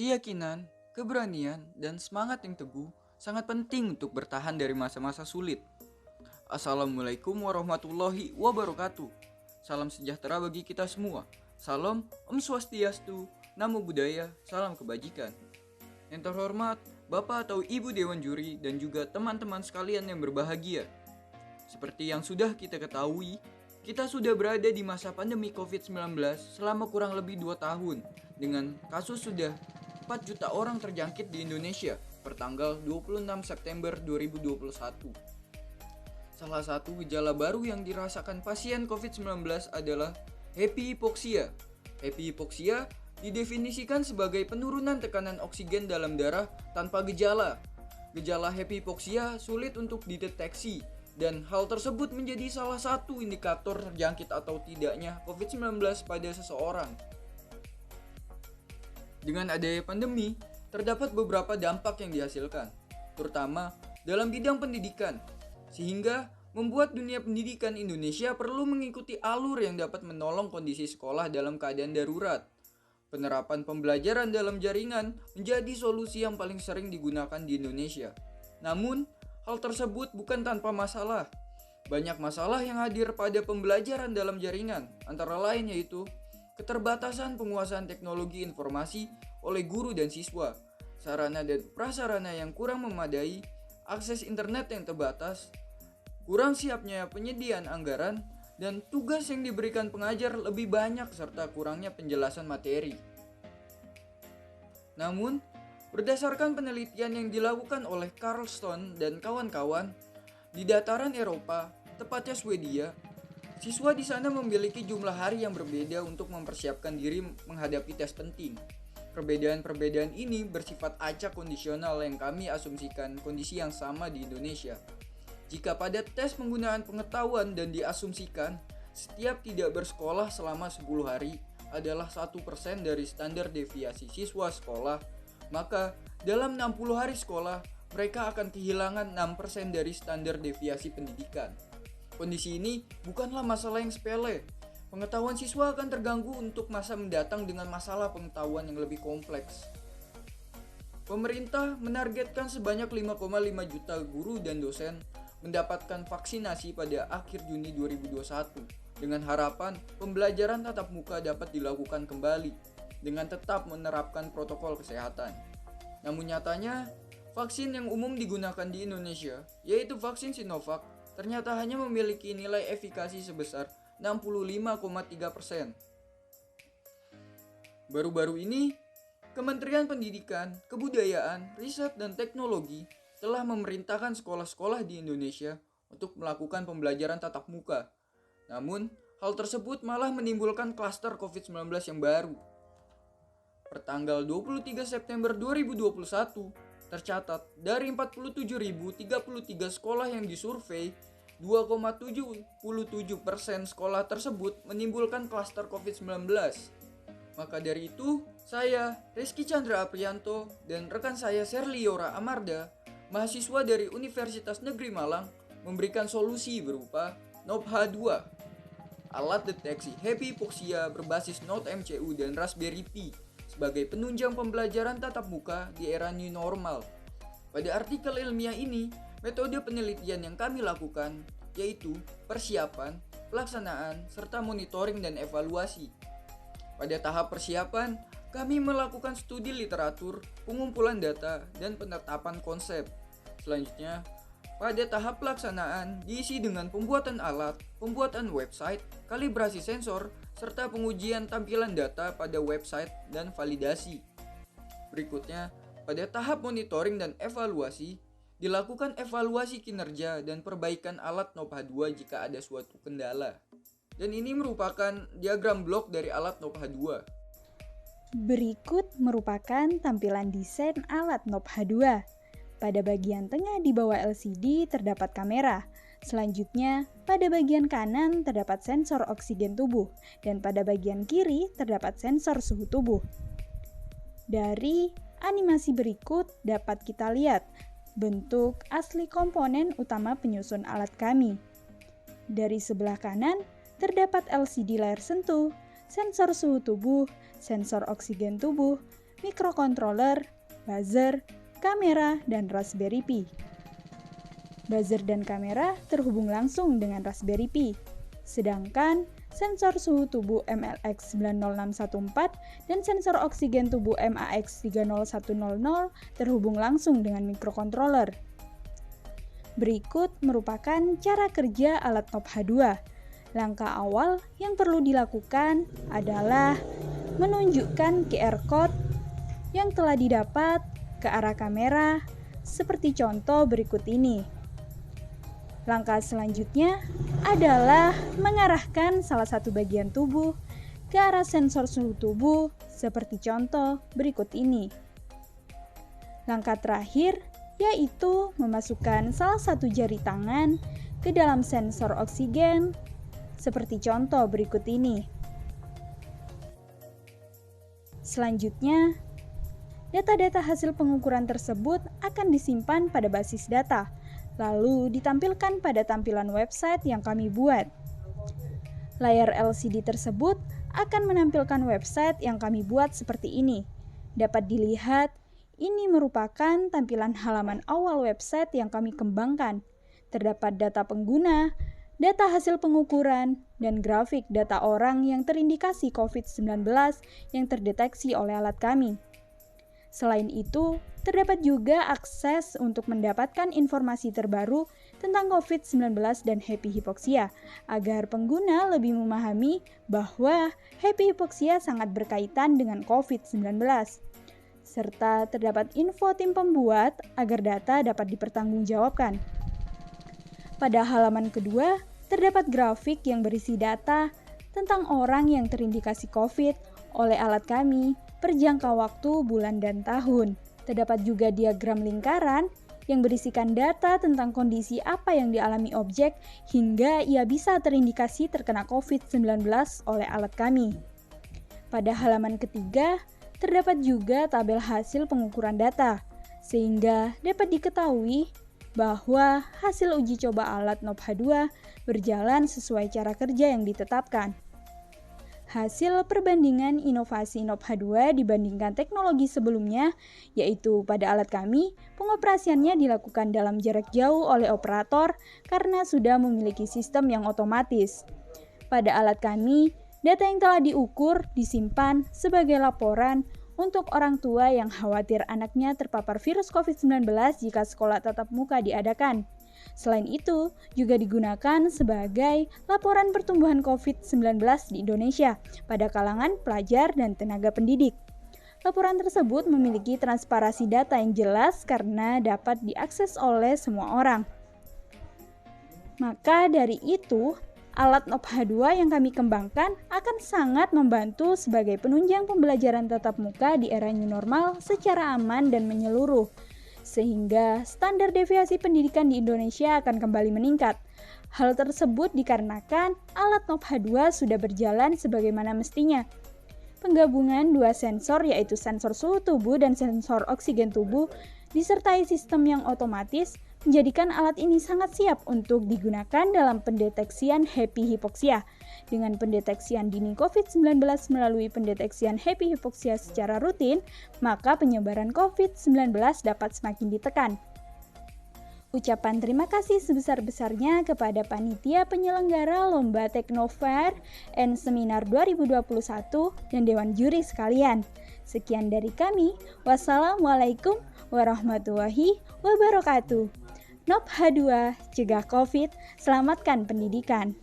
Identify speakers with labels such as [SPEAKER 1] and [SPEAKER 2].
[SPEAKER 1] Keyakinan, keberanian, dan semangat yang teguh sangat penting untuk bertahan dari masa-masa sulit. Assalamualaikum warahmatullahi wabarakatuh. Salam sejahtera bagi kita semua. Salam Om Swastiastu, Namo Buddhaya, salam kebajikan. Yang terhormat Bapak atau Ibu Dewan Juri dan juga teman-teman sekalian yang berbahagia. Seperti yang sudah kita ketahui, kita sudah berada di masa pandemi COVID-19 selama kurang lebih 2 tahun dengan kasus sudah 4 juta orang terjangkit di Indonesia per tanggal 26 September 2021. Salah satu gejala baru yang dirasakan pasien COVID-19 adalah happy hypoxia. Happy hypoxia didefinisikan sebagai penurunan tekanan oksigen dalam darah tanpa gejala. Gejala happy hypoxia sulit untuk dideteksi dan hal tersebut menjadi salah satu indikator terjangkit atau tidaknya COVID-19 pada seseorang. Dengan adanya pandemi, terdapat beberapa dampak yang dihasilkan, terutama dalam bidang pendidikan, sehingga membuat dunia pendidikan Indonesia perlu mengikuti alur yang dapat menolong kondisi sekolah dalam keadaan darurat. Penerapan pembelajaran dalam jaringan menjadi solusi yang paling sering digunakan di Indonesia. Namun, hal tersebut bukan tanpa masalah. Banyak masalah yang hadir pada pembelajaran dalam jaringan, antara lain yaitu keterbatasan penguasaan teknologi informasi oleh guru dan siswa, sarana dan prasarana yang kurang memadai, akses internet yang terbatas, kurang siapnya penyediaan anggaran, dan tugas yang diberikan pengajar lebih banyak serta kurangnya penjelasan materi. Namun, berdasarkan penelitian yang dilakukan oleh Carlston dan kawan-kawan di dataran Eropa, tepatnya Swedia, siswa di sana memiliki jumlah hari yang berbeda untuk mempersiapkan diri menghadapi tes penting. Perbedaan-perbedaan ini bersifat acak kondisional yang kami asumsikan kondisi yang sama di Indonesia. Jika pada tes penggunaan pengetahuan dan diasumsikan setiap tidak bersekolah selama 10 hari adalah 1% dari standar deviasi siswa sekolah, maka dalam 60 hari sekolah mereka akan kehilangan 6% dari standar deviasi pendidikan. Kondisi ini bukanlah masalah yang sepele. Pengetahuan siswa akan terganggu untuk masa mendatang dengan masalah pengetahuan yang lebih kompleks. Pemerintah menargetkan sebanyak 5,5 juta guru dan dosen mendapatkan vaksinasi pada akhir Juni 2021 dengan harapan pembelajaran tatap muka dapat dilakukan kembali dengan tetap menerapkan protokol kesehatan. Namun nyatanya, vaksin yang umum digunakan di Indonesia, yaitu vaksin Sinovac, ternyata hanya memiliki nilai efikasi sebesar 65,3%. Baru-baru ini, Kementerian Pendidikan, Kebudayaan, Riset, dan Teknologi telah memerintahkan sekolah-sekolah di Indonesia untuk melakukan pembelajaran tatap muka. Namun, hal tersebut malah menimbulkan klaster COVID-19 yang baru. Pertanggal 23 September 2021, tercatat dari 47.033 sekolah yang disurvei, 2,77% sekolah tersebut menimbulkan klaster COVID-19. Maka dari itu, saya, Rizky Chandra Aprianto, dan rekan saya Serliora Amarda, mahasiswa dari Universitas Negeri Malang, memberikan solusi berupa NOPH 2, alat deteksi happy hypoxia berbasis Note MCU dan Raspberry Pi sebagai penunjang pembelajaran tatap muka di era new normal. Pada artikel ilmiah ini, metode penelitian yang kami lakukan yaitu persiapan, pelaksanaan, serta monitoring dan evaluasi. Pada tahap persiapan, kami melakukan studi literatur, pengumpulan data, dan penetapan konsep. Selanjutnya, pada tahap pelaksanaan diisi dengan pembuatan alat, pembuatan website, kalibrasi sensor, serta pengujian tampilan data pada website dan validasi. Berikutnya, pada tahap monitoring dan evaluasi, dilakukan evaluasi kinerja dan perbaikan alat NOPH 2 jika ada suatu kendala. Dan ini merupakan diagram blok dari alat NOPH 2.
[SPEAKER 2] Berikut merupakan tampilan desain alat NOPH 2. Pada bagian tengah di bawah LCD terdapat kamera. Selanjutnya, pada bagian kanan terdapat sensor oksigen tubuh dan pada bagian kiri terdapat sensor suhu tubuh. Dari animasi berikut dapat kita lihat bentuk asli komponen utama penyusun alat kami. Dari sebelah kanan terdapat LCD layar sentuh, sensor suhu tubuh, sensor oksigen tubuh, mikrokontroler, buzzer, kamera, dan Raspberry Pi. Buzzer dan kamera terhubung langsung dengan Raspberry Pi, sedangkan sensor suhu tubuh MLX90614 dan sensor oksigen tubuh MAX30100 terhubung langsung dengan mikrokontroler. Berikut merupakan cara kerja alat Knob H2. Langkah awal yang perlu dilakukan adalah menunjukkan QR Code yang telah didapat ke arah kamera seperti contoh berikut ini. Langkah selanjutnya adalah mengarahkan salah satu bagian tubuh ke arah sensor suhu tubuh seperti contoh berikut ini. Langkah terakhir yaitu memasukkan salah satu jari tangan ke dalam sensor oksigen seperti contoh berikut ini. Selanjutnya, data-data hasil pengukuran tersebut akan disimpan pada basis data, lalu ditampilkan pada tampilan website yang kami buat. Layar LCD tersebut akan menampilkan website yang kami buat seperti ini. Dapat dilihat, ini merupakan tampilan halaman awal website yang kami kembangkan. Terdapat data pengguna, data hasil pengukuran, dan grafik data orang yang terindikasi COVID-19 yang terdeteksi oleh alat kami. Selain itu, terdapat juga akses untuk mendapatkan informasi terbaru tentang COVID-19 dan happy hypoxia, agar pengguna lebih memahami bahwa happy hypoxia sangat berkaitan dengan COVID-19. Serta terdapat info tim pembuat agar data dapat dipertanggungjawabkan. Pada halaman kedua, terdapat grafik yang berisi data tentang orang yang terindikasi COVID oleh alat kami per jangka waktu, bulan, dan tahun. Terdapat juga diagram lingkaran yang berisikan data tentang kondisi apa yang dialami objek hingga ia bisa terindikasi terkena COVID-19 oleh alat kami. Pada halaman ketiga, terdapat juga tabel hasil pengukuran data, sehingga dapat diketahui bahwa hasil uji coba alat Knob H2 berjalan sesuai cara kerja yang ditetapkan. Hasil perbandingan inovasi Knob H2 dibandingkan teknologi sebelumnya, yaitu pada alat kami, pengoperasiannya dilakukan dalam jarak jauh oleh operator karena sudah memiliki sistem yang otomatis. Pada alat kami, data yang telah diukur disimpan sebagai laporan untuk orang tua yang khawatir anaknya terpapar virus COVID-19 jika sekolah tatap muka diadakan. Selain itu, juga digunakan sebagai laporan pertumbuhan COVID-19 di Indonesia pada kalangan pelajar dan tenaga pendidik. Laporan tersebut memiliki transparansi data yang jelas karena dapat diakses oleh semua orang. Maka dari itu, alat Knob H2 yang kami kembangkan akan sangat membantu sebagai penunjang pembelajaran tatap muka di era new normal secara aman dan menyeluruh, sehingga standar deviasi pendidikan di Indonesia akan kembali meningkat. Hal tersebut dikarenakan alat Knob H2 sudah berjalan sebagaimana mestinya. Penggabungan dua sensor yaitu sensor suhu tubuh dan sensor oksigen tubuh disertai sistem yang otomatis menjadikan alat ini sangat siap untuk digunakan dalam pendeteksian happy hypoxia. Dengan pendeteksian dini COVID-19 melalui pendeteksian happy hypoxia secara rutin, maka penyebaran COVID-19 dapat semakin ditekan. Ucapan terima kasih sebesar-besarnya kepada panitia penyelenggara Lomba Teknofair and Seminar 2021 dan Dewan Juri sekalian. Sekian dari kami. Wassalamualaikum warahmatullahi wabarakatuh. Knob H2, cegah COVID, selamatkan pendidikan.